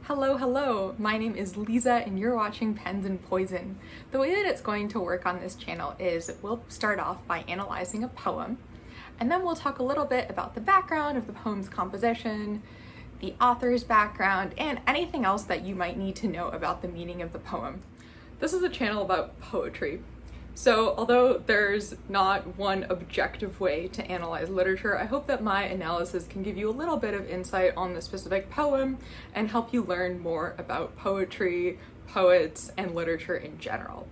Hello, my name is Liza and you're watching Pens and Poison. The way that it's going to work on this channel is we'll start off by analyzing a poem, and then we'll talk a little bit about the background of the poem's composition, the author's background, and anything else that you might need to know about the meaning of the poem. This is a channel about poetry. So although there's not one objective way to analyze literature, I hope that my analysis can give you a little bit of insight on the specific poem and help you learn more about poetry, poets, and literature in general.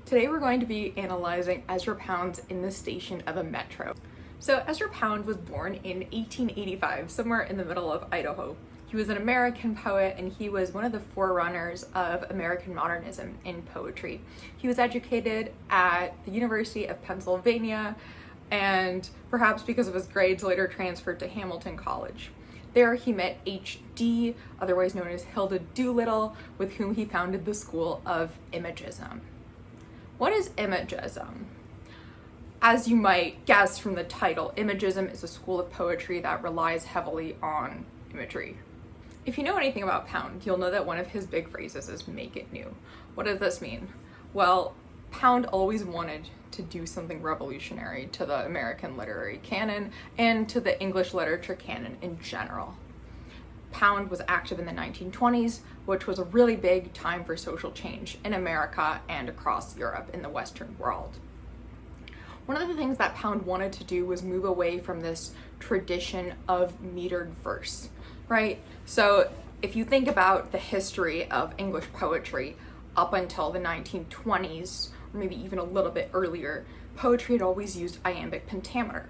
Today we're going to be analyzing Ezra Pound's In the Station of a Metro. So Ezra Pound was born in 1885, somewhere in the middle of Idaho. He was an American poet, and he was one of the forerunners of American modernism in poetry. He was educated at the University of Pennsylvania, and perhaps because of his grades later transferred to Hamilton College. There he met H.D., otherwise known as Hilda Doolittle, with whom he founded the School of Imagism. What is Imagism? As you might guess from the title, Imagism is a school of poetry that relies heavily on imagery. If you know anything about Pound, you'll know that one of his big phrases is make it new. What does this mean? Well, Pound always wanted to do something revolutionary to the American literary canon and to the English literature canon in general. Pound was active in the 1920s, which was a really big time for social change in America and across Europe in the Western world. One of the things that Pound wanted to do was move away from this tradition of metered verse, right? So if you think about the history of English poetry up until the 1920s, or maybe even a little bit earlier, poetry had always used iambic pentameter.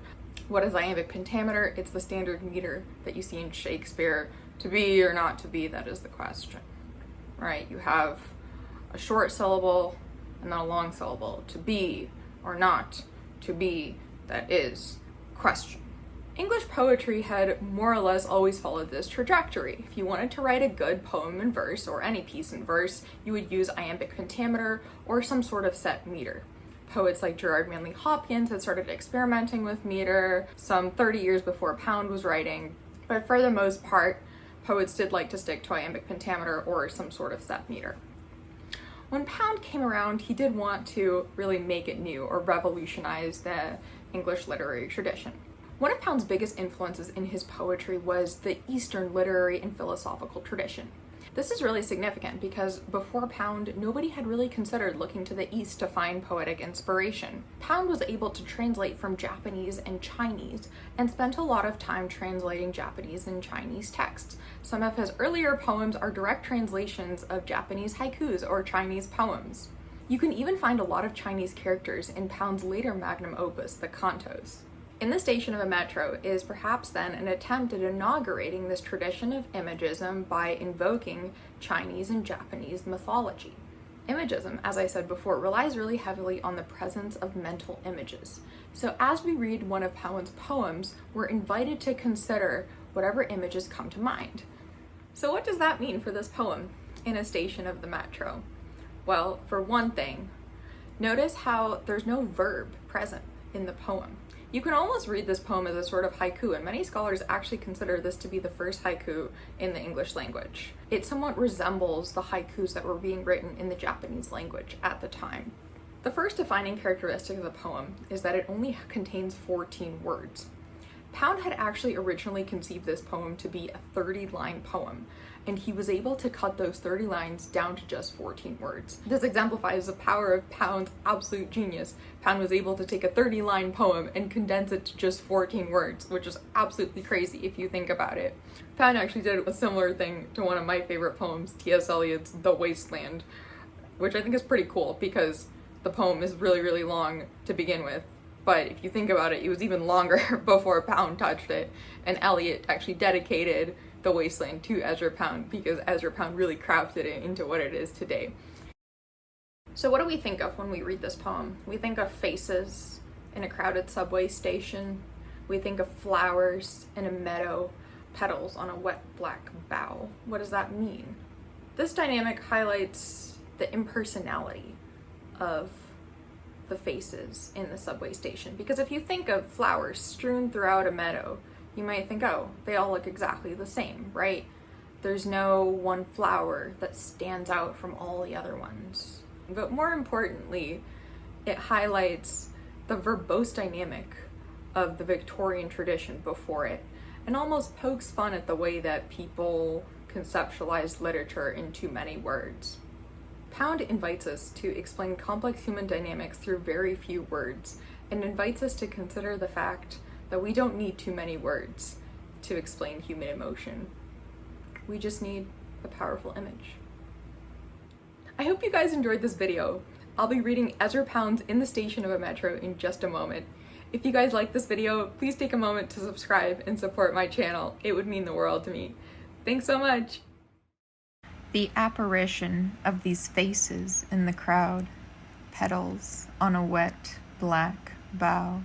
What is iambic pentameter? It's the standard meter that you see in Shakespeare. To be or not to be, that is the question, right? You have a short syllable and then a long syllable. To be or not to be, that is question. English poetry had more or less always followed this trajectory. If you wanted to write a good poem in verse or any piece in verse, you would use iambic pentameter or some sort of set meter. Poets like Gerard Manley Hopkins had started experimenting with meter some 30 years before Pound was writing, but for the most part, poets did like to stick to iambic pentameter or some sort of set meter. When Pound came around, he did want to really make it new or revolutionize the English literary tradition. One of Pound's biggest influences in his poetry was the Eastern literary and philosophical tradition. This is really significant because before Pound, nobody had really considered looking to the East to find poetic inspiration. Pound was able to translate from Japanese and Chinese and spent a lot of time translating Japanese and Chinese texts. Some of his earlier poems are direct translations of Japanese haikus or Chinese poems. You can even find a lot of Chinese characters in Pound's later magnum opus, the cantos. In the Station of a Metro is perhaps then an attempt at inaugurating this tradition of imagism by invoking Chinese and Japanese mythology. Imagism, as I said before, relies really heavily on the presence of mental images. So as we read one of Pound's poems, we're invited to consider whatever images come to mind. So what does that mean for this poem, In a Station of the Metro? Well, for one thing, notice how there's no verb present in the poem. You can almost read this poem as a sort of haiku, and many scholars actually consider this to be the first haiku in the English language. It somewhat resembles the haikus that were being written in the Japanese language at the time. The first defining characteristic of the poem is that it only contains 14 words. Pound had actually originally conceived this poem to be a 30-line poem, and he was able to cut those 30 lines down to just 14 words. This exemplifies the power of Pound's absolute genius. Pound was able to take a 30-line poem and condense it to just 14 words, which is absolutely crazy if you think about it. Pound actually did a similar thing to one of my favorite poems, T.S. Eliot's The Wasteland, which I think is pretty cool because the poem is really, really long to begin with. But if you think about it, it was even longer before Pound touched it, and Eliot actually dedicated The Wasteland to Ezra Pound because Ezra Pound really crafted it into what it is today. So what do we think of when we read this poem? We think of faces in a crowded subway station. We think of flowers in a meadow, petals on a wet black bough. What does that mean? This dynamic highlights the impersonality of the faces in the subway station, because if you think of flowers strewn throughout a meadow, you might think, oh, they all look exactly the same, right? There's no one flower that stands out from all the other ones. But more importantly, it highlights the verbose dynamic of the Victorian tradition before it, and almost pokes fun at the way that people conceptualize literature in too many words. Pound invites us to explain complex human dynamics through very few words, and invites us to consider the fact that we don't need too many words to explain human emotion. We just need a powerful image. I hope you guys enjoyed this video. I'll be reading Ezra Pound's In the Station of a Metro in just a moment. If you guys like this video, please take a moment to subscribe and support my channel. It would mean the world to me. Thanks so much. The apparition of these faces in the crowd, petals on a wet black bough.